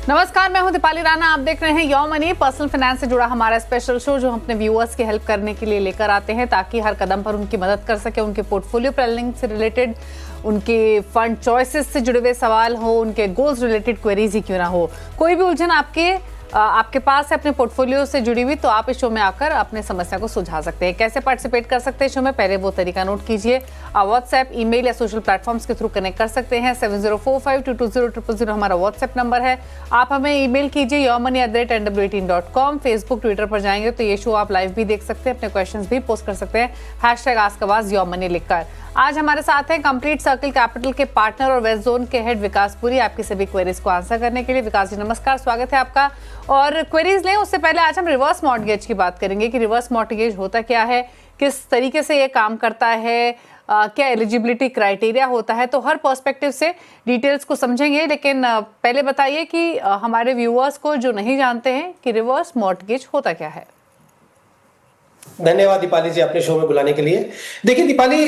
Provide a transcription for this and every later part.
नमस्कार, मैं हूं दीपाली राणा। आप देख रहे हैं योर मनी, पर्सनल फाइनेंस से जुड़ा हमारा स्पेशल शो जो हम अपने व्यूअर्स की हेल्प करने के लिए लेकर आते हैं ताकि हर कदम पर उनकी मदद कर सके। उनके पोर्टफोलियो प्लानिंग से रिलेटेड, उनके फंड चॉइसेस से जुड़े हुए सवाल हो, उनके गोल्स रिलेटेड क्वेरीज ही क्यों ना हो, कोई भी उलझन आपके पास है अपने पोर्टफोलियो से जुड़ी हुई, तो आप इस शो में आकर अपने समस्या को सुलझा सकते हैं। कैसे पार्टिसिपेट कर सकते हैं शो में, पहले वो तरीका नोट कीजिए। आप व्हाट्सएप, ईमेल या सोशल प्लेटफॉर्म्स के थ्रू कनेक्ट कर सकते हैं। 7045220000 हमारा व्हाट्सएप नंबर है। आप हमें ईमेल कीजिए yourmoney@nw18.com। फेसबुक, ट्विटर पर जाएंगे तो ये शो आप लाइव भी देख सकते हैं, अपने क्वेश्चंस भी पोस्ट कर सकते हैं #AskAwaz yourmoney लिखकर। आज हमारे साथ हैं कंप्लीट सर्कल कैपिटल के पार्टनर और वेस्ट जोन के हेड विकास पुरी, आपकी सभी क्वेरीज को आंसर करने के लिए। विकास जी नमस्कार, स्वागत है आपका। और क्वेरीज लें उससे पहले आज हम रिवर्स मॉर्टगेज की बात करेंगे कि रिवर्स मॉर्टगेज होता क्या है, किस तरीके से ये काम करता है, क्या एलिजिबिलिटी क्राइटेरिया होता है, तो हर पर्सपेक्टिव से डिटेल्स को समझेंगे। लेकिन पहले बताइए कि हमारे व्यूअर्स को जो नहीं जानते हैं कि रिवर्स मॉर्टगेज होता क्या है। धन्यवाद दीपाली जी, अपने शो में बुलाने के लिए। देखिए दीपाली,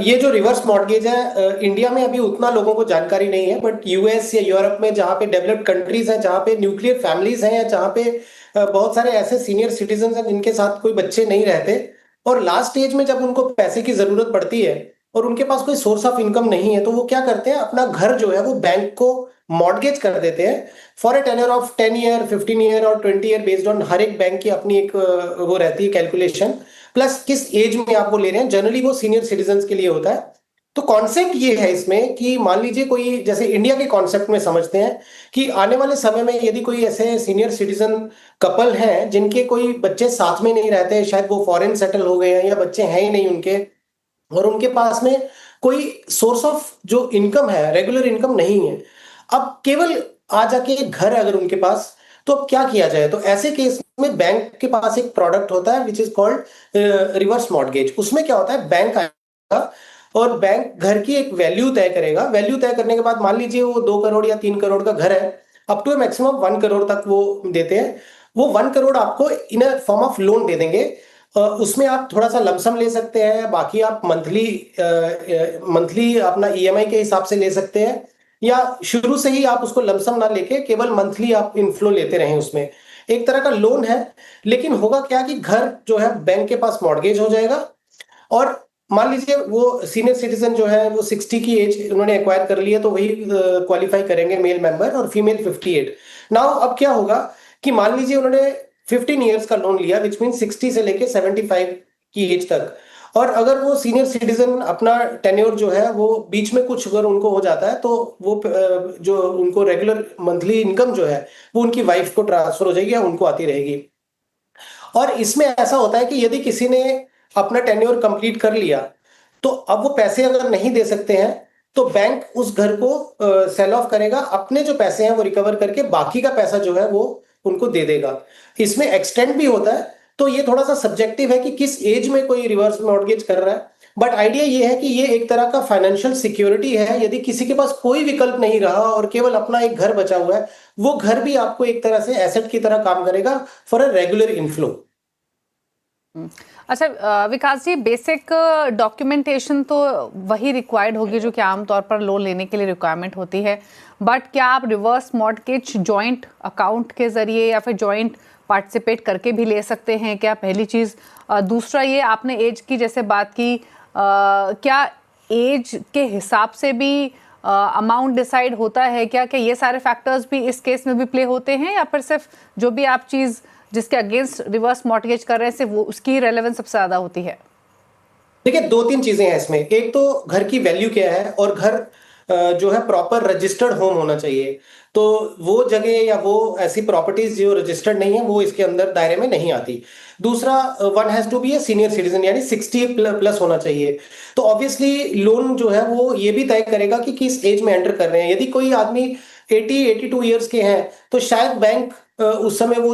ये जो रिवर्स मॉर्टगेज है, इंडिया में अभी उतना लोगों को जानकारी नहीं है, बट यूएस या यूरोप में जहाँ पे डेवलप्ड कंट्रीज हैं, जहाँ पे न्यूक्लियर फैमिलीज हैं, या जहाँ पे बहुत सारे ऐसे सीनियर सिटीजन हैं जिनके साथ कोई बच्चे नहीं रहते, और लास्ट एज में जब उनको पैसे की जरूरत पड़ती है और उनके पास कोई सोर्स ऑफ इनकम नहीं है, तो वो क्या करते हैं, अपना घर जो है वो बैंक को मॉर्टगेज कर देते हैं for a tenure of 10 year, 15 year और 20 ईयर, बेस्ड ऑन हर एक बैंक की अपनी एक वो रहती है कैलकुलेशन, प्लस किस एज में आप वो ले रहे हैं। जनरली वो सीनियर सिटीजन के लिए होता है। तो कॉन्सेप्ट ये है इसमें कि मान लीजिए कोई, जैसे इंडिया के कॉन्सेप्ट में समझते हैं कि आने वाले समय में यदि कोई ऐसे सीनियर सिटीजन कपल हैं जिनके कोई बच्चे साथ में नहीं रहते, शायद वो फॉरेन सेटल हो गए हैं या बच्चे हैं ही नहीं उनके, और उनके पास में कोई सोर्स ऑफ जो इनकम है, रेगुलर इनकम नहीं है, अब केवल आ जाके एक घर है अगर उनके पास, तो अब क्या किया जाए। तो ऐसे केस में बैंक के पास एक प्रोडक्ट होता है which is called reverse mortgage. उसमें क्या होता है, बैंक आएगा और बैंक घर की एक वैल्यू तय करेगा। वैल्यू तय करने के बाद मान लीजिए वो 2 करोड़ या 3 करोड़ का घर है, अप टू मैक्सिमम 1 करोड़ तक वो देते हैं। वो 1 करोड़ आपको इन अ फॉर्म ऑफ लोन दे देंगे। उसमें आप थोड़ा सा लमसम ले सकते हैं, बाकी आप मंथली अपना ईएमआई के हिसाब से ले सकते हैं, या शुरू से ही आप उसको लमसम ना लेके केवल मंथली आप इनफ्लो लेते रहें। उसमें एक तरह का लोन है। लेकिन होगा क्या कि घर जो है बैंक के पास मॉर्टगेज हो जाएगा, और मान लीजिए वो सीनियर सिटीजन जो है वो 60 की एज उन्होंने एक्वायर कर लिया, तो वही क्वालिफाई करेंगे, मेल मेंबर, और फीमेल 58। नाउ अब क्या होगा कि मान लीजिए उन्होंने 15 ईयर्स का लोन लिया, विच मीन 60 से लेके 75 की एज तक, और अगर वो सीनियर सिटीजन अपना टेन्योर जो है वो बीच में कुछ अगर उनको हो जाता है, तो वो जो उनको रेगुलर मंथली इनकम जो है वो उनकी वाइफ को ट्रांसफर हो जाएगी या उनको आती रहेगी। और इसमें ऐसा होता है कि यदि किसी ने अपना टेन्योर कंप्लीट कर लिया, तो अब वो पैसे अगर नहीं दे सकते हैं, तो बैंक उस घर को सेल ऑफ करेगा, अपने जो पैसे हैं वो रिकवर करके बाकी का पैसा जो है वो उनको दे देगा। इसमें एक्सटेंड भी होता है, तो ये थोड़ा सा सब्जेक्टिव है कि किस एज में कोई रिवर्स मॉर्टगेज कर रहा है। बट आइडिया ये है कि ये एक तरह का फाइनेंशियल सिक्योरिटी है। यदि किसी के पास कोई विकल्प नहीं रहा और केवल अपना एक घर बचा हुआ है, वो घर भी आपको एक तरह से एसेट की तरह काम करेगा फॉर अ रेगुलर इनफ्लो। अच्छा विकास जी, बेसिक डॉक्यूमेंटेशन तो वही रिक्वायर्ड होगी जो कि आमतौर पर लोन लेने के लिए रिक्वायरमेंट होती है, बट क्या आप रिवर्स मॉर्टगेज जॉइंट अकाउंट के जरिए या फिर जॉइंट पार्टिसिपेट करके भी ले सकते हैं क्या, पहली चीज़। दूसरा, ये आपने एज की जैसे बात की, क्या एज के हिसाब से भी अमाउंट डिसाइड होता है क्या, ये सारे फैक्टर्स भी इस केस में भी प्ले होते हैं, या फिर सिर्फ जो भी आप चीज़ जिसके अगेंस्ट रिवर्स मॉर्टगेज कर रहे हैं सिर्फ वो उसकी रेलेवेंस सबसे ज्यादा होती है? देखिए, 2-3 चीजें हैं इसमें। एक तो घर की वैल्यू क्या है, और घर जो है प्रॉपर रजिस्टर्ड होम होना चाहिए। तो वो जगह या वो ऐसी प्रॉपर्टीज जो रजिस्टर्ड नहीं है वो इसके अंदर दायरे में नहीं आती। दूसरा, one has to be a senior citizen, यानी 60 प्लस होना चाहिए। तो ऑब्वियसली लोन जो है वो ये भी तय करेगा कि किस एज में एंटर कर रहे हैं। यदि कोई आदमी 82 ईयर्स के हैं, तो शायद बैंक उस समय वो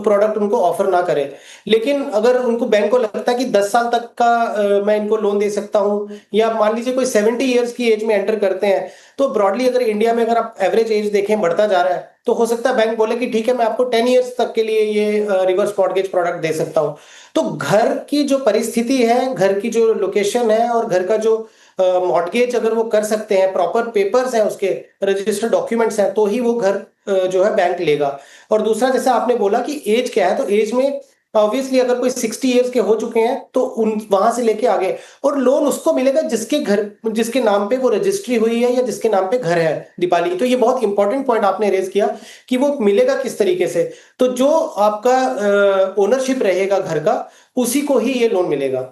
प्रोडक्ट उनको ऑफर ना करे। लेकिन अगर उनको बैंक को लगता है कि 10 साल तक का मैं इनको लोन दे सकता हूं, या मान लीजिए कोई 70 ईयर्स की एज में एंटर करते हैं, तो ब्रॉडली अगर इंडिया में अगर आप एवरेज एज देखें बढ़ता जा रहा है, तो हो सकता है बैंक बोले कि ठीक है, मैं आपको 10 ईयर्स तक के लिए ये रिवर्स मॉर्टगेज प्रोडक्ट दे सकता हूं। तो घर की जो परिस्थिति है, घर की जो लोकेशन है, और घर का जो मॉर्टगेज अगर वो कर सकते हैं, प्रॉपर पेपर्स हैं, उसके रजिस्टर्ड डॉक्यूमेंट्स हैं, तो ही वो घर जो है बैंक लेगा। और दूसरा, जैसे आपने बोला कि एज क्या है, तो एज में ऑब्वियसली अगर कोई 60 इयर्स के हो चुके हैं तो उन वहां से लेके आगे, और लोन उसको मिलेगा जिसके घर, जिसके नाम पे वो रजिस्ट्री हुई है या जिसके नाम पे घर है। दीपाली, तो ये बहुत इंपॉर्टेंट पॉइंट आपने रेज किया कि वो मिलेगा किस तरीके से। तो जो आपका ओनरशिप रहेगा घर का, उसी को ही ये लोन मिलेगा।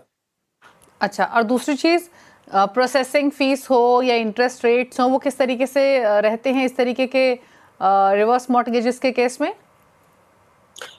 अच्छा, और दूसरी चीज, प्रोसेसिंग फीस हो या इंटरेस्ट रेट्स हो, वो किस तरीके से रहते हैं इस तरीके के रिवर्स मॉर्टगेजेस के केस में?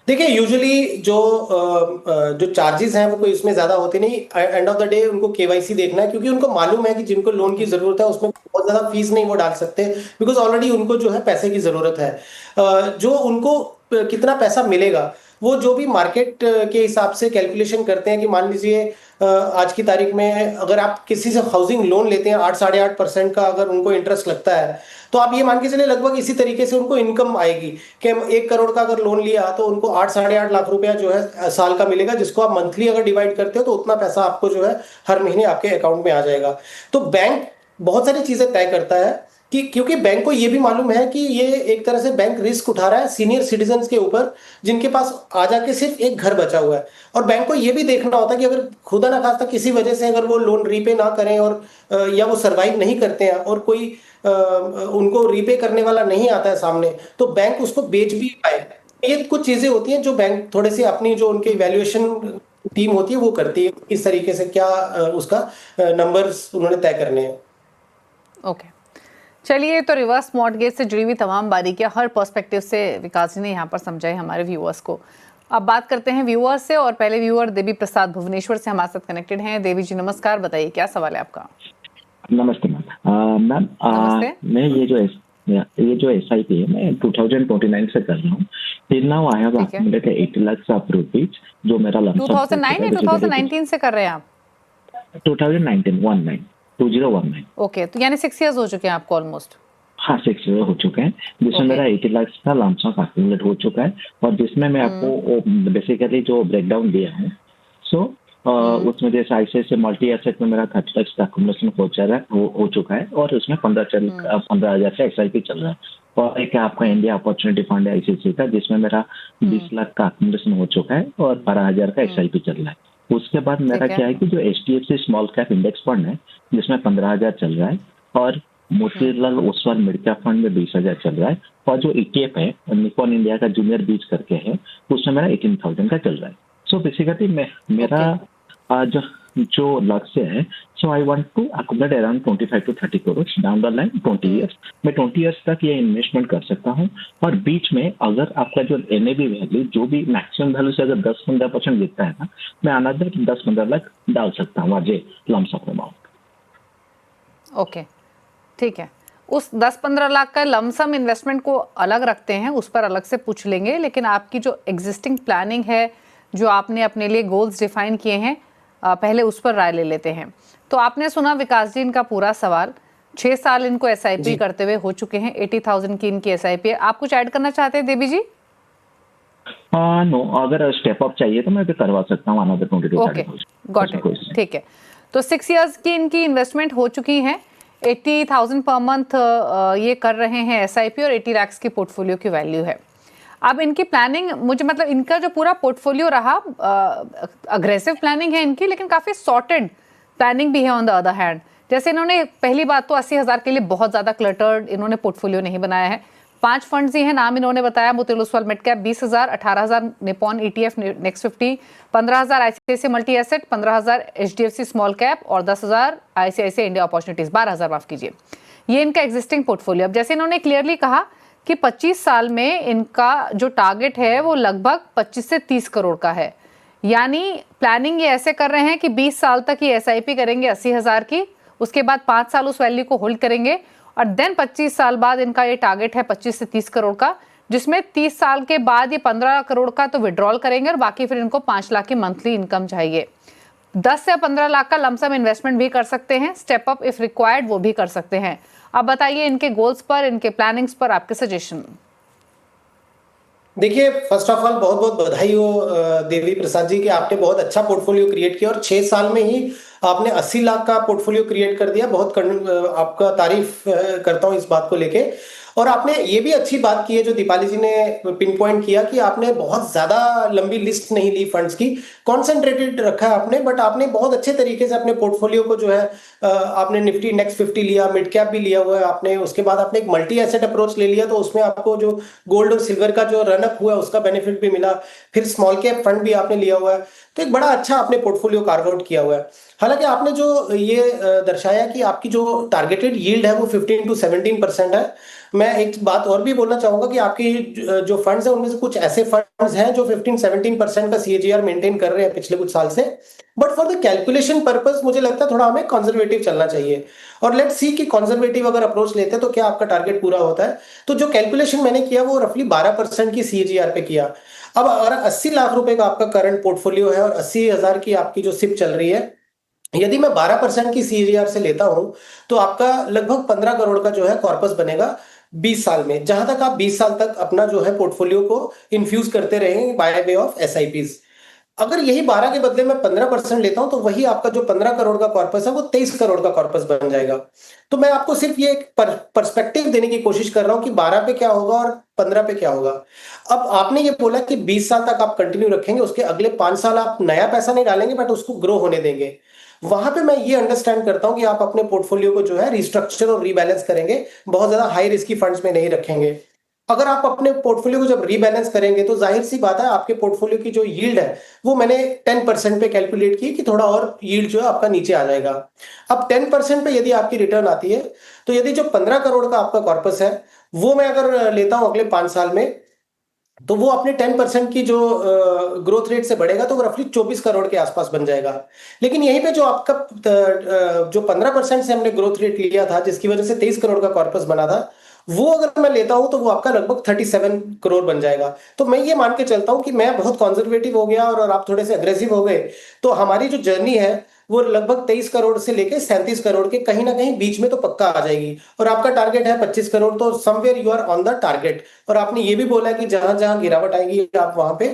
देखिए, यूजुअली जो चार्जेस हैं वो कोई इसमें ज्यादा होते नहीं। एंड ऑफ द डे उनको केवाईसी देखना है, क्योंकि उनको मालूम है कि जिनको लोन की जरूरत है उसमें बहुत ज्यादा फीस नहीं वो डाल सकते, बिकॉज ऑलरेडी उनको जो है पैसे की जरूरत है। जो उनको कितना पैसा मिलेगा, वो जो भी मार्केट के हिसाब से कैलकुलेशन करते हैं कि मान लीजिए आज की तारीख में अगर आप किसी से हाउसिंग लोन लेते हैं 8-8.5% का अगर उनको इंटरेस्ट लगता है, तो आप ये मान के चलिए लगभग इसी तरीके से उनको इनकम आएगी कि 1 करोड़ का अगर लोन लिया तो उनको 8-8.5 लाख रुपया जो है साल का मिलेगा, जिसको आप मंथली अगर डिवाइड करते हो तो उतना पैसा आपको जो है हर महीने आपके अकाउंट में आ जाएगा। तो बैंक बहुत सारी चीजें तय करता है कि, क्योंकि बैंक को ये भी मालूम है कि ये एक तरह से बैंक रिस्क उठा रहा है सीनियर सिटीजन्स के ऊपर, जिनके पास आ जाके सिर्फ एक घर बचा हुआ है। और बैंक को ये भी देखना होता है कि अगर खुदा ना खास्ता किसी वजह से अगर वो लोन रीपे ना करें और या वो सरवाइव नहीं करते हैं और कोई उनको रीपे करने वाला नहीं आता है सामने, तो बैंक उसको बेच भी पाए। ये कुछ चीजें होती हैं जो बैंक थोड़े से अपनी जो उनकी वैल्यूएशन टीम होती है वो करती है, इस तरीके से क्या उसका नंबर्स उन्होंने तय करने हैं। ओके, चलिए, तो रिवर्स मॉर्टगेज से जुड़ी हुई तमाम बारीकियां हर पर्सपेक्टिव से विकास जी ने यहाँ पर समझाई हमारे व्यूअर्स को। अब बात करते हैं व्यूअर्स से, और पहले व्यूअर देवी प्रसाद भुवनेश्वर से हमारे साथ कनेक्टेड हैं। देवी जी नमस्कार, बताइए क्या सवाल है आपका? नमस्ते मैम। मैम, मैं ये जो SIP है मैं 2029 से कर रहा हूँ। Till now I have accumulated 80 lakhs of rupees, जो मेरा लमसम 2009 या 2019 से कर रहे हैं आप? 2019 ओके, तो यानी 6 इयर्स हो चुके हैं आपको ऑलमोस्ट। हाँ, 6 ईयर हो चुके हैं, जिसमें मेरा 80 lakhs का लमसम अक्यूमुलेट हो चुका है। और जिसमें मैं आपको बेसिकली जो ब्रेकडाउन दिया है, सो उसमें जैसे ICICI मल्टी एसेट में मेरा 30 lakhs का अक्यूमुलेशन हो चुका है, और उसमें 15,000 का SIP चल रहा है। और एक आपका इंडिया अपॉर्चुनिटी फंड है ICICI का, जिसमें मेरा 20 लाख का अक्यूमुलेशन हो चुका है और 12,000 का SIP चल रहा है। उसके बाद मेरा क्या है कि जो HDFC small cap index fund है, जिसमें 15,000 चल रहा है, और Motilal Oswal mid cap fund में 20,000 चल रहा है, और जो ETF है निपॉन इंडिया का जूनियर बीच करके है, उसमें मेरा 18,000 का चल रहा है। सो बेसिकली मेरा आज जो लक्ष्य है, so I want to accumulate around 25 to 30 crore down the line 20 years. मैं 20 ईयर्स तक ये इन्वेस्टमेंट कर सकता हूँ, और बीच में अगर आपका जो NAV वैल्यू जो भी मैक्सिमम वैल्यू से अगर 10-15% गिरता है ना, मैं अनदर 10-15 लाख डाल सकता हूँ आज लमसम अमाउंट। ओके, ठीक है। उस 10-15 लाख का लमसम इन्वेस्टमेंट को अलग रखते हैं, उस पर अलग से पूछ लेंगे, लेकिन आपकी जो एग्जिस्टिंग प्लानिंग है, जो आपने अपने लिए गोल्स डिफाइन किए हैं, पहले उस पर राय ले लेते हैं। तो आपने सुना विकास जी इनका पूरा सवाल। 6 साल इनको SIP करते हुए हो चुके हैं, 80,000 की इनकी SIP है। आप कुछ ऐड करना चाहते हैं देवी जी? नो, अगर स्टेप अप चाहिए तो मैं भी करवा सकता हूँ अनदर 22,000। ओके, गॉट इट, ठीक है। तो 6 इयर्स की इनकी इन्वेस्टमेंट हो चुकी है, 80,000 पर मंथ ये कर रहे हैं SIP, और 80 लाख की पोर्टफोलियो की वैल्यू है। अब इनकी प्लानिंग, मुझे मतलब इनका जो पूरा पोर्टफोलियो रहा, अग्रेसिव प्लानिंग है इनकी, लेकिन काफ़ी सॉर्टेड प्लानिंग भी है ऑन द अदर हैंड। जैसे इन्होंने पहली बात तो 80,000 के लिए बहुत ज़्यादा क्लटर्ड इन्होंने पोर्टफोलियो नहीं बनाया है। 5 फंड्स ही हैं, नाम इन्होंने बताया, Motilal Oswal mid cap 20,000, 18,000 Nippon ETF next 50, 15,000 ICICI multi asset, 15,000 HDFC small cap, और 10,000 ICICI इंडिया अपॉर्चुनिटीज, 12,000 माफ कीजिए। ये इनका एग्जिस्टिंग पोर्टफोलियो। अब जैसे इन्होंने क्लियरली कहा कि 25 साल में इनका जो टारगेट है वो लगभग 25 से 30 करोड़ का है। यानी प्लानिंग ये ऐसे कर रहे हैं कि 20 साल तक ये SIP करेंगे 80,000 की, उसके बाद 5 साल उस वैल्यू को होल्ड करेंगे, और देन 25 साल बाद इनका ये टारगेट है 25 से 30 करोड़ का, जिसमें 30 साल के बाद ये 15 करोड़ का तो विड्रॉल करेंगे, और बाकी फिर इनको 5 लाख की मंथली इनकम चाहिए। 10 से 15 लाख का लमसम इन्वेस्टमेंट भी कर सकते हैं, स्टेप अप इफ रिक्वायर्ड वो भी कर सकते हैं। अब बताइए इनके गोल्स पर, इनके प्लानिंग्स पर आपके सजेशन। देखिए, फर्स्ट ऑफ ऑल बहुत बहुत बधाई हो देवी प्रसाद जी कि आपने बहुत अच्छा पोर्टफोलियो क्रिएट किया, और 6 साल में ही आपने 80 लाख का पोर्टफोलियो क्रिएट कर दिया, बहुत आपका तारीफ करता हूं इस बात को लेके। और आपने ये भी अच्छी बात की है जो दीपाली जी ने पिन पॉइंट किया कि आपने बहुत ज्यादा लंबी लिस्ट नहीं ली फंड्स की, कॉन्सेंट्रेटेड रखा है आपने, बट आपने बहुत अच्छे तरीके से अपने पोर्टफोलियो को जो है आपने निफ्टी नेक्स्ट 50 लिया, मिड कैप भी लिया हुआ है आपने, उसके बाद आपने एक मल्टी एसेट अप्रोच ले लिया, तो उसमें आपको जो गोल्ड और सिल्वर का जो रनअप हुआ उसका बेनिफिट भी मिला, फिर स्मॉल कैप फंड भी आपने लिया हुआ है, तो एक बड़ा अच्छा आपने पोर्टफोलियो कार्व आउट किया हुआ है। हालांकि आपने जो ये दर्शाया कि आपकी जो टारगेटेड यील्ड है वो 15 to 17% है, मैं एक बात और भी बोलना चाहूंगा कि आपकी जो फंड्स हैं उनमें से कुछ ऐसे फंड्स हैं जो 15-17% का CAGR मेंटेन कर रहे हैं पिछले कुछ साल से, but for the calculation purpose मुझे लगता है थोड़ा हमें कंजर्वेटिव चलना चाहिए। और लेट्स सी कि कंजर्वेटिव अगर अप्रोच लेते हैं तो क्या आपका टारगेट पूरा होता है। तो जो कैलकुलेशन मैंने किया वो रफली 12% की CAGR पे किया। अब अगर 80 लाख रुपए का आपका करंट पोर्टफोलियो है और 80,000 की आपकी जो सिप चल रही है, यदि मैं 12% की CAGR से लेता हूं तो आपका लगभग 15 करोड़ का जो है कॉर्पस बनेगा 20 साल में, जहां तक आप 20 साल तक अपना जो है पोर्टफोलियो को इन्फ्यूज करते रहेंगे बाय वे ऑफ SIPs। अगर यही 12 के बदले में 15% लेता हूं तो वही आपका जो 15 करोड़ का कॉर्पस है वो 23 करोड़ का कॉर्पस बन जाएगा। तो मैं आपको सिर्फ ये एक पर्सपेक्टिव देने की कोशिश कर रहा हूं कि 12 पे क्या होगा और 15 पे क्या होगा। अब आपने ये बोला कि 20 साल तक आप कंटिन्यू रखेंगे, उसके अगले 5 साल आप नया पैसा नहीं डालेंगे बट उसको ग्रो होने देंगे। वहां पे मैं ये अंडरस्टैंड करता हूं कि आप अपने पोर्टफोलियो को जो है रिस्ट्रक्चर और रीबैलेंस करेंगे, बहुत ज्यादा हाई रिस्की फंड्स में नहीं रखेंगे। अगर आप अपने पोर्टफोलियो को जब रीबैलेंस करेंगे तो जाहिर सी बात है आपके पोर्टफोलियो की जो यील्ड है वो मैंने 10% पे कैलकुलेट की कि थोड़ा और यील्ड जो है आपका नीचे आ जाएगा। अब 10% पे यदि आपकी रिटर्न आती है तो यदि जो 15 करोड़ का आपका कॉर्पस है वो मैं अगर लेता हूं अगले 5 साल में, तो वो अपने 10% की जो ग्रोथ रेट से बढ़ेगा तो वो रफली 24 करोड़ के आसपास बन जाएगा। लेकिन यहीं पे जो आपका जो 15% से हमने ग्रोथ रेट लिया था जिसकी वजह से 23 करोड़ का कॉर्पस बना था, वो अगर मैं लेता हूं तो वो आपका लगभग 37 करोड़ बन जाएगा। तो मैं ये मान के चलता हूं कि मैं बहुत कंजर्वेटिव हो गया और आप थोड़े से अग्रेसिव हो गए, तो हमारी जो जर्नी है वो लगभग 23 करोड़ से लेके 37 करोड़ के कहीं ना कहीं बीच में तो पक्का आ जाएगी। और आपका टारगेट है 25 करोड़, तो somewhere you are on the target. और आपने ये भी बोला कि जहां जहां गिरावट आएगी आप वहां पे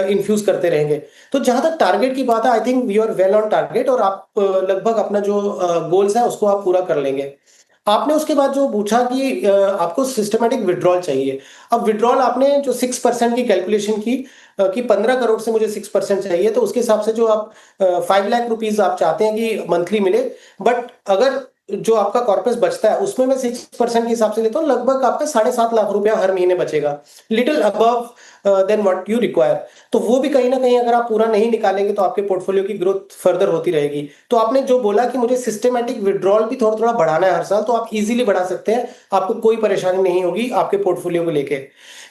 इन्फ्यूज करते रहेंगे। तो जहां तक टारगेट की बात है I think we are well on target और आप लगभग अपना जो गोल्स है उसको आप पूरा कर लेंगे। आपने उसके बाद जो पूछा कि आपको सिस्टमेटिक विड्रॉल चाहिए। अब विड्रॉल आपने जो 6% की कैलकुलेशन की कि 15 करोड़ से मुझे 6% चाहिए, तो उसके हिसाब से जो आप 5 लाख रुपीज आप चाहते हैं कि मंथली मिले, बट अगर जो आपका कॉर्पस बचता है उसमें मैं 6% के हिसाब से लेता हूँ, लगभग आपका 7.5 लाख रुपया हर महीने बचेगा, little above than what you require. तो वो भी कहीं ना कहीं अगर आप पूरा नहीं निकालेंगे तो आपके पोर्टफोलियो की ग्रोथ फर्दर होती रहेगी। तो आपने जो बोला कि मुझे सिस्टमेटिक विड्रॉल भी थोड़ा थोड़ा बढ़ाना है हर साल, तो आप इजीली बढ़ा सकते हैं, आपको कोई परेशानी नहीं होगी आपके पोर्टफोलियो को लेके।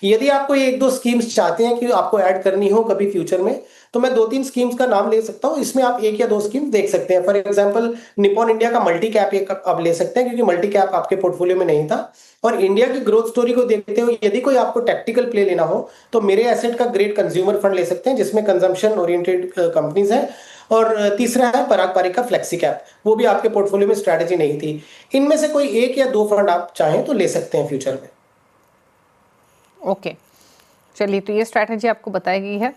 यदि आपको एक दो स्कीम्स चाहते हैं कि आपको ऐड करनी हो कभी फ्यूचर में, तो मैं 2-3 स्कीम्स का नाम ले सकता हूं, इसमें आप 1 या 2 स्कीम देख सकते हैं। फॉर एग्जांपल निपॉन इंडिया का मल्टी कैप एक आप ले सकते हैं, क्योंकि मल्टी कैप आपके पोर्टफोलियो में नहीं था। और इंडिया की ग्रोथ स्टोरी को देखते हुए यदि कोई आपको टैक्टिकल प्ले लेना हो तो मेरे एसेट का ग्रेट कंज्यूमर फंड ले सकते हैं, जिसमें कंजम्पशन ओरिएंटेड कंपनीज हैं। और तीसरा है पराग पारिक का फ्लेक्सी कैप, वो भी आपके पोर्टफोलियो में स्ट्रैटेजी नहीं थी। इनमें से कोई 1 या 2 फंड आप चाहें तो ले सकते हैं फ्यूचर में। ओके, चलिए, तो ये स्ट्रैटेजी आपको बताई गई है।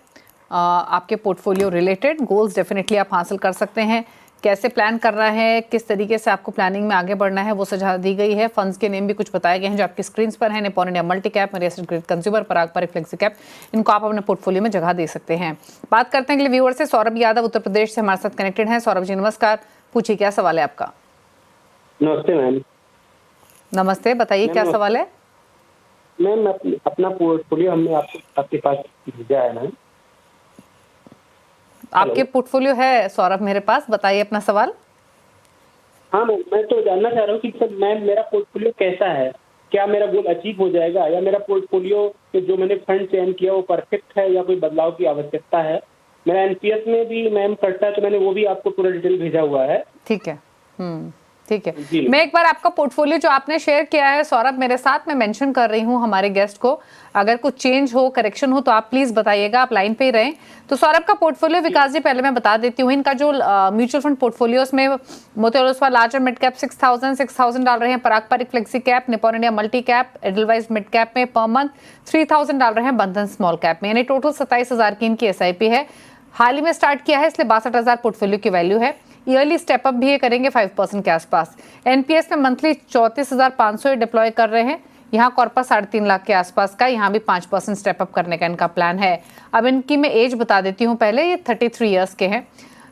आपके पोर्टफोलियो रिलेटेड गोल्स डेफिनेटली आप हासिल कर सकते हैं। कैसे प्लान करना है, किस तरीके से आपको प्लानिंग में आगे बढ़ना है, वो सुझाव दी गई है। फंड्स के नेम भी कुछ बताए गए हैं जो आपकी स्क्रीन पर है। निपॉन इंडिया मल्टी कैप, मेरी एसेट ग्रेट कंज्यूमर, पराग पारिक फ्लेक्सी कैप, इनको आप अपने पोर्टफोलियो में जगह दे सकते हैं। बात करते हैं अगले व्यूअर से। सौरभ यादव उत्तर प्रदेश से हमारे साथ कनेक्टेड हैं। सौरभ जी नमस्कार, पूछिए क्या सवाल है आपका। नमस्ते मैम। नमस्ते, बताइए क्या सवाल है। मैम अपना पोर्टफोलियो हमने आपके पास भेजा है मैम। आपके पोर्टफोलियो है सौरभ मेरे पास, बताइए अपना सवाल। हाँ मैम, मैं तो जानना चाह रहा हूँ कि सर मैम मेरा पोर्टफोलियो कैसा है, क्या मेरा गोल अचीव हो जाएगा, या मेरा पोर्टफोलियो जो मैंने फंड चयन किया वो परफेक्ट है या कोई बदलाव की आवश्यकता है। मेरा एनपीएस में भी मैम कटता है, तो मैंने वो भी आपको पूरा डिटेल भेजा हुआ है। ठीक है, ठीक है। मैं एक बार आपका पोर्टफोलियो जो आपने शेयर किया है सौरभ मेरे साथ, मैं मेंशन कर रही हूं हमारे गेस्ट को, अगर कुछ चेंज हो, करेक्शन हो तो आप प्लीज बताइएगा, आप लाइन पे ही रहें। तो सौरभ का पोर्टफोलियो विकास जी पहले मैं बता देती हूँ। इनका जो म्यूचुअल फंड पोर्टफोलियोज में मोतीलाल ओसवाल लार्ज और मिड कैप 6,000 डाल रहे हैं, Parag Parikh flexi cap, Nippon India multi cap, Edelweiss mid cap में पर मंथ 3,000 डाल रहे हैं, बंधन स्मॉल कैप में, यानी टोटल 27,000 की इनकी SIP है। हाल ही में स्टार्ट किया है, इसलिए 62,000 पोर्टफोलियो की वैल्यू है। ईयरली स्टेप अप भी ये करेंगे 5% के आसपास। एनपीएस में मंथली 34,500 डिप्लॉय कर रहे हैं। यहाँ कॉर्पस 3.5 लाख के आसपास का, यहाँ भी 5% स्टेप अप करने का इनका प्लान है। अब इनकी मैं एज बता देती हूँ पहले, ये 33 ईयर्स के हैं।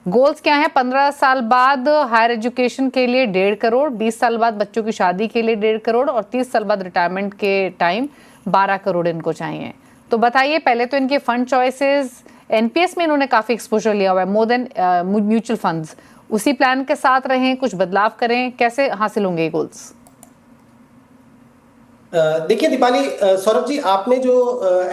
गोल्स क्या है? 15 साल बाद हायर एजुकेशन के लिए 1.5 करोड़, 20 साल बाद बच्चों की शादी के लिए 1.5 करोड़ और 30 साल बाद रिटायरमेंट के टाइम 12 करोड़ इनको चाहिए। तो बताइए, पहले तो इनके फंड चॉइसेस, एनपीएस में इन्होंने काफ़ी एक्सपोजर लिया हुआ है, मोर देन म्यूचुअल फंड्स, उसी प्लान के साथ रहें, कुछ बदलाव करें, कैसे हासिल होंगे ये गोल्स? देखिए दीपाली, सौरभ जी, आपने जो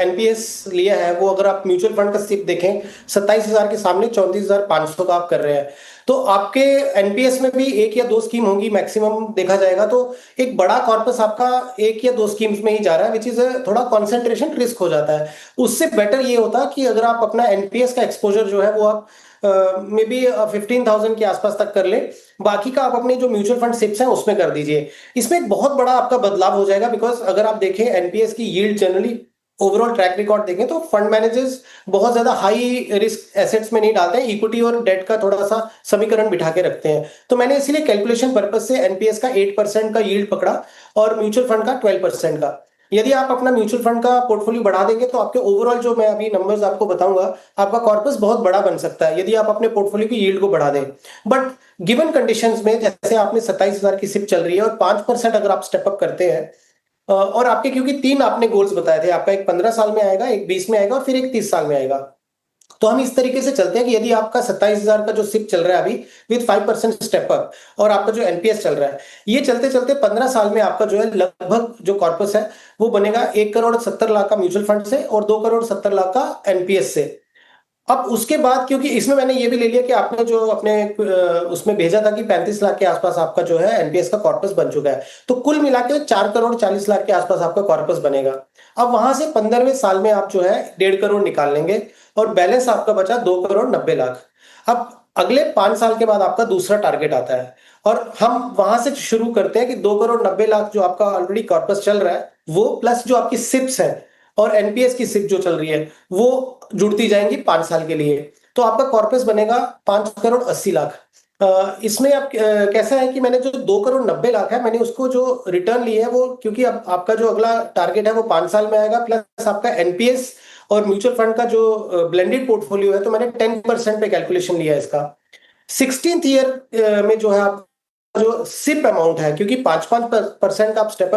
एनपीएस लिया है वो अगर आप म्यूचुअल फंड का सिप देखें 27,000 के सामने 34,500 का आप कर रहे हैं, तो आपके एनपीएस में भी 1 या 2 स्कीम होंगी मैक्सिमम देखा जाएगा। तो एक बड़ा कॉर्पस आपका 1 या 2 स्कीम्स में ही जा रहा है, विच इज थोड़ा कॉन्सेंट्रेशन रिस्क हो जाता है। उससे बेटर ये होता कि अगर आप अपना एनपीएस का एक्सपोजर जो है वो आप मे बी 15,000 के आसपास तक कर ले, बाकी का आप अपने जो म्यूचुअल फंड सिप्स हैं उसमें कर दीजिए। इसमें एक बहुत बड़ा आपका बदलाव हो जाएगा, बिकॉज अगर आप देखें एनपीएस की yield generally overall track record देखें तो फंड मैनेजर्स बहुत ज्यादा हाई रिस्क एसेट्स में नहीं डालते हैं, इक्विटी और डेट का थोड़ा सा समीकरण बिठा के रखते हैं। तो मैंने इसीलिए कैलकुलेशन पर्पज से एनपीएस का 8% का यील्ड पकड़ा और म्यूचुअल फंड का 12% का। यदि आप अपना म्यूचुअल फंड का पोर्टफोलियो बढ़ा देंगे तो आपके ओवरऑल जो मैं अभी नंबर्स आपको बताऊंगा, आपका कॉर्पस बहुत बड़ा बन सकता है यदि आप अपने पोर्टफोलियो की यील्ड को बढ़ा दें। बट गिवन कंडीशंस में, जैसे आपने 27,000 की सिप चल रही है और 5% अगर आप स्टेप अप करते हैं, और आपके क्योंकि 3 आपने गोल्स बताए थे, आपका एक 15 साल में आएगा, एक 20 में आएगा और फिर एक 30 साल में आएगा। तो हम इस तरीके से चलते हैं कि यदि आपका 27,000 का जो सिप चल रहा है अभी विद 5% स्टेप अप और आपका जो एनपीएस चल रहा है, ये चलते चलते 15 साल में आपका जो है लगभग जो कॉर्पस है वो बनेगा 1 करोड़ 70 लाख का म्यूचुअल फंड से और 2 करोड़ 70 लाख का एनपीएस से। अब उसके बाद, क्योंकि इसमें मैंने ये भी ले लिया कि आपने जो अपने उसमें भेजा था कि 35 लाख के आसपास आपका जो है एनपीएस का कॉर्पस बन चुका है, तो कुल मिला के 4 करोड़ 40 लाख के आसपास आपका कॉर्पस बनेगा। अब वहां से 15वें साल में आप जो है 1.5 करोड़ निकाल लेंगे और बैलेंस आपका बचा 2 करोड़ 90 लाख। अब अगले 5 साल के बाद आपका दूसरा टारगेट आता है और हम वहां से शुरू करते हैं कि 2 करोड़ 90 लाख जो आपका ऑलरेडी कॉर्पस चल रहा है वो प्लस जो आपकी सिप्स है और एनपीएस की सिप जो चल रही है वो जुड़ती जाएंगी 5 साल के लिए, तो आपका कॉर्पस बनेगा 5 करोड़ 80 लाख। इसमें आप कैसा है कि मैंने जो 2 करोड़ 90 लाख है, मैंने उसको जो रिटर्न ली है वो, क्योंकि अब आपका जो अगला टारगेट है वो 5 साल में आएगा, प्लस आपका एनपीएस और म्यूचुअल फंड का जो ब्लेंडेड पोर्टफोलियो है, तो मैंने 10% पे कैलकुलेशन लिया है इसका। 16th ईयर में जो है आप जो सिप अमाउंट है, क्योंकि 5% का आप स्टेप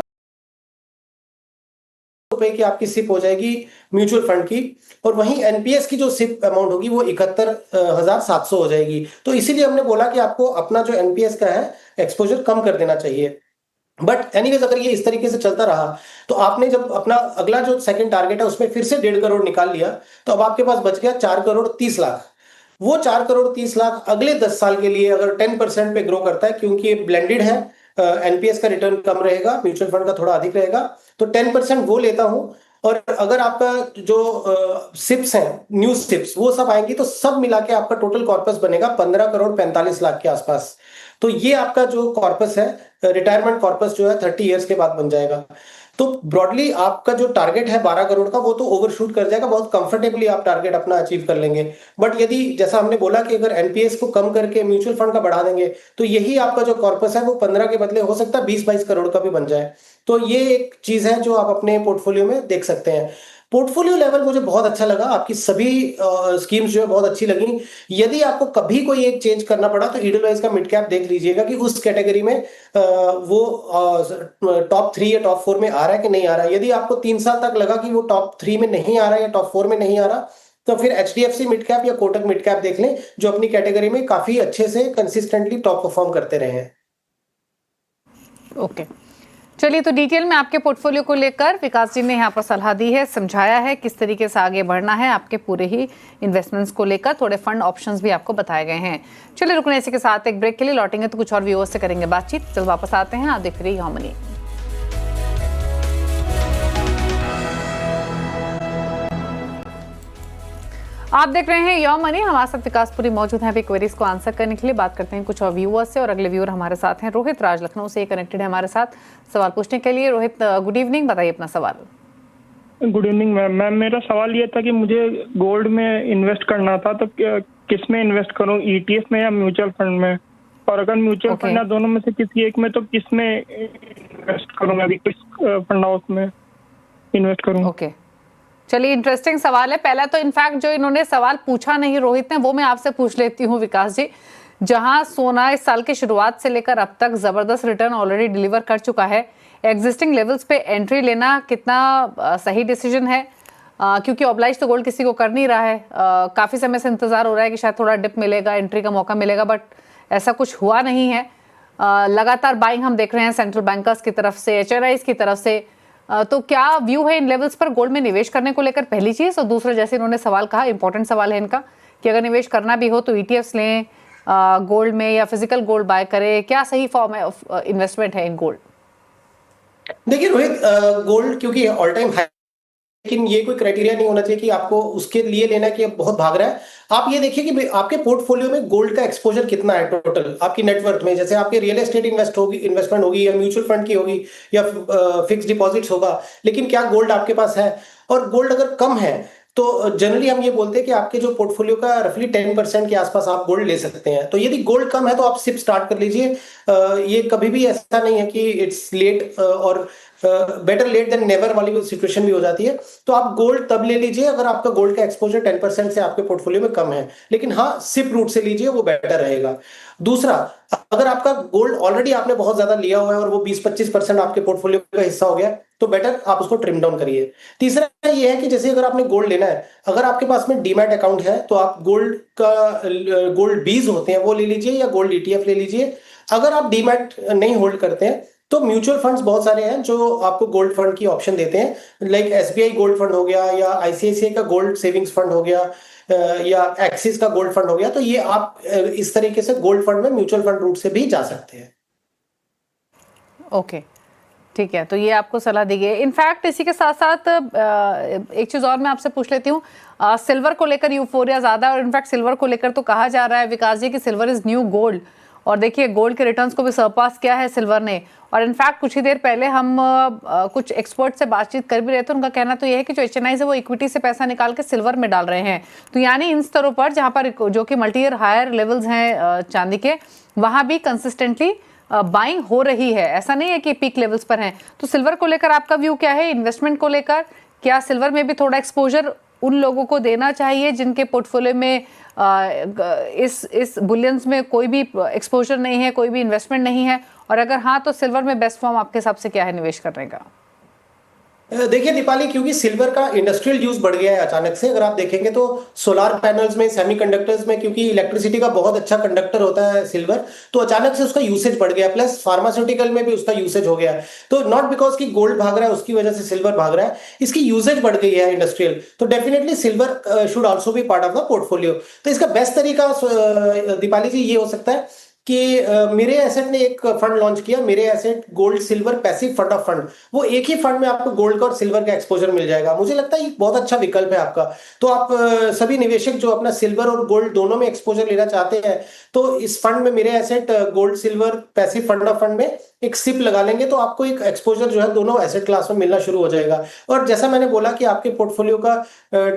रुपए की आपकी सिप हो जाएगी म्यूचुअल फंड की, और वहीं एनपीएस की जो सिप अमाउंट होगी वो 71,700 हो जाएगी। तो इसीलिए हमने बोला कि आपको अपना जो एनपीएस का है एक्सपोजर कम कर देना चाहिए। बट एनीवेज अगर ये इस तरीके से चलता रहा तो आपने जब अपना अगला जो सेकंड टारगेट है उसमें फिर से 1.5 करोड़ निकाल लिया, तो अब आपके पास बच गया 4 करोड़ 30 लाख। वो 4 करोड़ 30 लाख अगले 10 साल के लिए अगर 10% पे ग्रो करता है, क्योंकि ये ब्लेंडेड है, एनपीएस का रिटर्न कम रहेगा, म्यूचुअल फंड का थोड़ा अधिक रहेगा, तो 10% वो लेता हूं। और अगर आपका जो सिप्स हैं, न्यू सिप्स, वो सब आएंगी तो सब मिला के आपका टोटल कॉर्पस बनेगा 15 करोड़ 45 लाख के आसपास। तो ये आपका जो कॉर्पस है, रिटायरमेंट कॉर्पस जो है 30 इयर्स के बाद बन जाएगा। तो ब्रॉडली आपका जो टारगेट है 12 करोड़ का वो तो ओवरशूट कर जाएगा, बहुत कंफर्टेबली आप टारगेट अपना अचीव कर लेंगे। बट यदि जैसा हमने बोला कि अगर एनपीएस को कम करके म्यूचुअल फंड का बढ़ा देंगे तो यही आपका जो कॉर्पस है वो 15 के बदले हो सकता है 20-22 करोड़ का भी बन जाए। तो ये एक चीज है जो आप अपने पोर्टफोलियो में देख सकते हैं। पोर्टफोलियो लेवल मुझे बहुत अच्छा लगा, आपकी सभी स्कीम्स जो है बहुत अच्छी लगी। यदि आपको कभी कोई एक चेंज करना पड़ा तो ईडलवाइज का मिड कैप देख लीजिएगा कि उस कैटेगरी में वो टॉप 3 या टॉप 4 में आ रहा है कि नहीं आ रहा है। यदि आपको 3 साल तक लगा कि वो टॉप 3 में नहीं आ रहा है या टॉप 4 में नहीं आ रहा, तो फिर एचडीएफसी मिड कैप या कोटक मिड कैप देख लें, जो अपनी कैटेगरी में काफी अच्छे से कंसिस्टेंटली टॉप परफॉर्म करते रहे हैं। ओके, चलिए, तो डिटेल में आपके पोर्टफोलियो को लेकर विकास जी ने यहाँ पर सलाह दी है, समझाया है किस तरीके से आगे बढ़ना है आपके पूरे ही इन्वेस्टमेंट्स को लेकर, थोड़े फंड ऑप्शंस भी आपको बताए गए हैं। चलिए, रुकने इसी के साथ एक ब्रेक के लिए लौटेंगे तो कुछ और व्यूअर्स से करेंगे बातचीत। चलो वापस आते हैं, आप देख रही यो मनी। आप देख रहे हैं यो मनी, हमारे साथ विकासपुरी मौजूद हैं क्वेरीज को आंसर करने के लिए। बात करते हैं कुछ और व्यूअर्स से, और अगले व्यूअर हमारे साथ हैं रोहित राज, लखनऊ से कनेक्टेड है हमारे साथ सवाल पूछने के लिए। रोहित, गुड इवनिंग, बताइए अपना सवाल। Good evening ma'am. मेरा सवाल ये था कि मुझे गोल्ड में इन्वेस्ट करना था, तो किस में इन्वेस्ट करूं, ETF में या म्यूचुअल फंड में? और अगर म्यूचुअल Okay. फंड या दोनों में से किसी एक में, तो किस में इन्वेस्ट करूं? अभी किस फंड हाउस में इन्वेस्ट करूं? ओके चलिए, इंटरेस्टिंग सवाल है। पहला तो इनफैक्ट जो इन्होंने सवाल पूछा नहीं रोहित ने, वो मैं आपसे पूछ लेती हूँ विकास जी। जहां सोना इस साल की शुरुआत से लेकर अब तक जबरदस्त रिटर्न ऑलरेडी डिलीवर कर चुका है, एग्जिस्टिंग लेवल्स पे एंट्री लेना कितना सही डिसीजन है? क्योंकि ऑब्लाइज तो गोल्ड किसी को कर नहीं रहा है, काफी समय से इंतजार हो रहा है कि शायद थोड़ा डिप मिलेगा, एंट्री का मौका मिलेगा, बट ऐसा कुछ हुआ नहीं है। लगातार बाइंग हम देख रहे हैं सेंट्रल बैंकर्स की तरफ से, HNIs की तरफ से। तो क्या व्यू है इन लेवल्स पर गोल्ड में निवेश करने को लेकर, पहली चीज? और दूसरा, जैसे इन्होंने सवाल कहा, इंपॉर्टेंट सवाल है इनका, कि अगर निवेश करना भी हो तो ETFs लें गोल्ड में या फिजिकल गोल्ड बाय करें? क्या सही फॉर्म ऑफ इन्वेस्टमेंट है इन गोल्ड? देखिए रोहित, गोल्ड क्योंकि ऑल टाइम हाई, लेकिन ये कोई क्राइटेरिया नहीं होना चाहिए कि आपको उसके लिए लेना कि अब बहुत भाग रहा है। आप ये देखिए कि आपके पोर्टफोलियो में गोल्ड का एक्सपोजर कितना है टोटल आपकी नेटवर्थ में। जैसे आपके रियल एस्टेट इन्वेस्टमेंट होगी या म्यूचुअल फंड की होगी या फिक्स डिपॉजिट्स होगा, लेकिन क्या गोल्ड आपके पास है? और गोल्ड अगर कम है तो जनरली हम ये बोलते हैं कि आपके जो पोर्टफोलियो का रफली 10% के आसपास आप गोल्ड ले सकते हैं। तो यदि गोल्ड कम है तो आप सिप स्टार्ट कर लीजिए। ये कभी भी ऐसा नहीं है कि इट्स लेट, और बेटर लेट देन नेवर वाली सिचुएशन भी हो जाती है। तो आप गोल्ड तब ले लीजिए अगर आपका गोल्ड का एक्सपोजर 10% से आपके पोर्टफोलियो में कम है, लेकिन हाँ, सिप रूट से लीजिए, वो बेटर रहेगा। दूसरा, अगर आपका गोल्ड ऑलरेडी आपने बहुत ज्यादा लिया हुआ है और वो 20-25% आपके पोर्टफोलियो का हिस्सा हो गया, तो बेटर आप उसको ट्रिम डाउन करिए। तीसरा ये है कि जैसे अगर आपने गोल्ड लेना है, अगर आपके पास में डीमैट अकाउंट है तो आप गोल्ड बीज होते हैं वो ले लीजिए या गोल्ड ETF ले लीजिए। अगर आप डीमैट नहीं होल्ड करते हैं तो म्यूचुअल फंड्स बहुत सारे हैं जो आपको गोल्ड फंड की ऑप्शन देते हैं, लाइक SBI गोल्ड फंड हो गया या ICICI का गोल्ड सेविंग्स फंड हो गया या एक्सिस का गोल्ड फंड हो गया। तो ये आप इस तरीके से गोल्ड फंड में म्यूचुअल फंड रूट से भी जा सकते हैं। ओके ठीक है, तो ये आपको सलाह दी गई। इनफैक्ट इसी के साथ साथ एक चीज और मैं आपसे पूछ लेती हूँ, सिल्वर को लेकर यूफोरिया ज्यादा, और इनफैक्ट सिल्वर को लेकर तो कहा जा रहा है विकास जी कि सिल्वर इज न्यू गोल्ड, और देखिए गोल्ड के रिटर्न्स को भी सरपास किया है सिल्वर ने। और इनफैक्ट कुछ ही देर पहले हम कुछ एक्सपर्ट से बातचीत कर भी रहे थे, उनका कहना तो यह है कि जो HNIs है वो इक्विटी से पैसा निकाल के सिल्वर में डाल रहे हैं। तो यानी इन स्तरों पर जहां पर जो कि मल्टी ईयर हायर लेवल्स हैं चांदी के, वहां भी कंसिस्टेंटली बाइंग हो रही है, ऐसा नहीं है कि पीक लेवल्स पर हैं। तो सिल्वर को लेकर आपका व्यू क्या है, इन्वेस्टमेंट को लेकर? क्या सिल्वर में भी थोड़ा एक्सपोजर उन लोगों को देना चाहिए जिनके पोर्टफोलियो में इस बुलियंस में कोई भी एक्सपोजर नहीं है, कोई भी इन्वेस्टमेंट नहीं है? और अगर हाँ, तो सिल्वर में बेस्ट फॉर्म आपके हिसाब से क्या है निवेश करने का? देखिए दीपाली, क्योंकि सिल्वर का इंडस्ट्रियल यूज बढ़ गया है अचानक से, अगर आप देखेंगे तो सोलार पैनल्स में, सेमीकंडक्टर्स में, क्योंकि इलेक्ट्रिसिटी का बहुत अच्छा कंडक्टर होता है सिल्वर, तो अचानक से उसका यूसेज बढ़ गया। प्लस फार्मास्यूटिकल में भी उसका यूसेज हो गया है। तो नॉट बिकॉज कि गोल्ड भाग रहा है उसकी वजह से सिल्वर भाग रहा है, इसकी यूसेज बढ़ गई है इंडस्ट्रियल। तो definitely silver should also be part of the portfolio. तो इसका बेस्ट तरीका दीपाली जी ये हो सकता है कि मेरे एसेट ने एक फंड लॉन्च किया, मेरे asset gold silver passive fund of fund. वो एक ही फंड में आपको गोल्ड का और सिल्वर का एक्सपोजर मिल जाएगा। मुझे लगता है ये बहुत अच्छा विकल्प है आपका। तो आप सभी निवेशक जो अपना सिल्वर और गोल्ड दोनों में एक्सपोजर लेना चाहते हैं, तो इस फंड में मेरे asset gold silver passive fund of fund में एक सिप लगा लेंगे तो आपको एक एक्सपोजर जो है दोनों एसेट क्लास में मिलना शुरू हो जाएगा। और जैसा मैंने बोला कि आपके पोर्टफोलियो का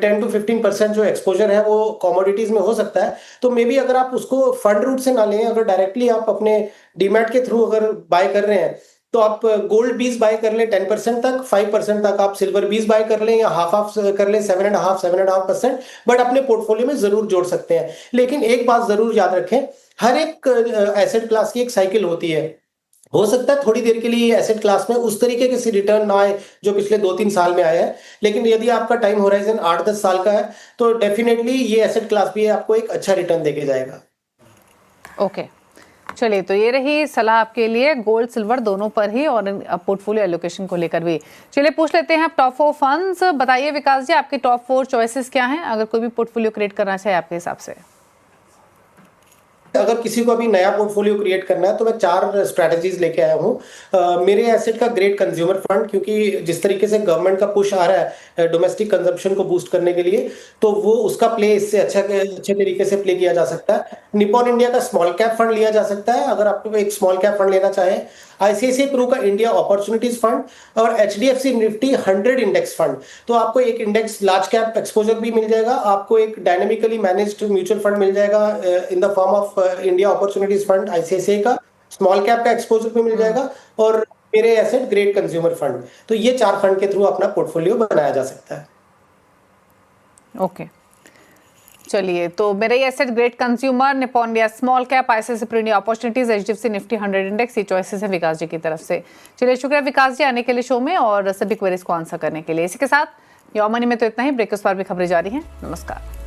10 to 15% जो एक्सपोजर है वो कमोडिटीज में हो सकता है। तो मे बी अगर आप उसको फंड रूट से ना लें, अगर डायरेक्टली आप अपने डीमैट के थ्रू अगर बाय कर रहे हैं, तो आप गोल्ड बीज बाय कर लें 10% तक, 5% तक आप सिल्वर बीज बाय कर लें, या हाफ कर लें 7.5% बट अपने पोर्टफोलियो में जरूर जोड़ सकते हैं। लेकिन एक बात जरूर याद रखें, हर एक एसेट क्लास की एक साइकिल होती है। हो सकता है थोड़ी देर के लिए एसेट क्लास में उस तरीके के रिटर्न ना आए जो पिछले 2-3 साल में आया है, लेकिन यदि आपका टाइम होराइजन 8-10 साल का है तो डेफिनेटली ये एसेट क्लास भी आपको एक अच्छा रिटर्न देके जाएगा। ओके चलिए, तो ये रही सलाह आपके लिए गोल्ड सिल्वर दोनों पर ही, और पोर्टफोलियो एलोकेशन को लेकर भी। चलिए पूछ लेते हैं आप टॉप 4 फंड्स। बताइए विकास जी, आपके टॉप 4 चॉइसेस क्या हैं अगर कोई भी पोर्टफोलियो क्रिएट करना चाहे आपके हिसाब से? अगर किसी को अभी नया पोर्टफोलियो क्रिएट करना है तो मैं 4 स्ट्रैटेजीज लेके आया हूँ। मेरे एसेट का ग्रेट कंज्यूमर फंड, क्योंकि जिस तरीके से गवर्नमेंट का पुश आ रहा है डोमेस्टिक कंजम्पशन को बूस्ट करने के लिए, तो वो उसका प्ले इससे अच्छे तरीके से प्ले किया जा सकता है। निपॉन इंडिया का स्मॉल कैप फंड लिया जा सकता है अगर आपको एक स्मॉल कैप फंड लेना चाहे। आईसीआईसीआई प्रू का इंडिया अपॉर्चुनिटीज फंड और एचडीएफसी निफ्टी 100 इंडेक्स फंड। तो आपको एक इंडेक्स लार्ज कैप एक्सपोजर भी मिल जाएगा, आपको एक डायनेमिकली मैनेज्ड म्यूचुअल फंड मिल जाएगा in the form of India opportunities fund ICICI का, स्मॉल कैप का एक्सपोजर भी मिल जाएगा और मेरे एसेट ग्रेट कंज्यूमर फंड। तो ये 4 फंड के थ्रू अपना पोर्टफोलियो बनाया जा सकता है। ओके चलिए, तो मेरा ये Asset Great Consumer, Nippon India Small Cap, ICICI Pru India Opportunities, HDFC Nifty 100 Index, ये चॉइसेस है विकास जी की तरफ से। चलिए शुक्रिया विकास जी आने के लिए शो में और सभी क्वेरीज को आंसर करने के लिए। इसी के साथ योर मनी में तो इतना ही। ब्रेक के उस पर भी खबरें जारी हैं। नमस्कार।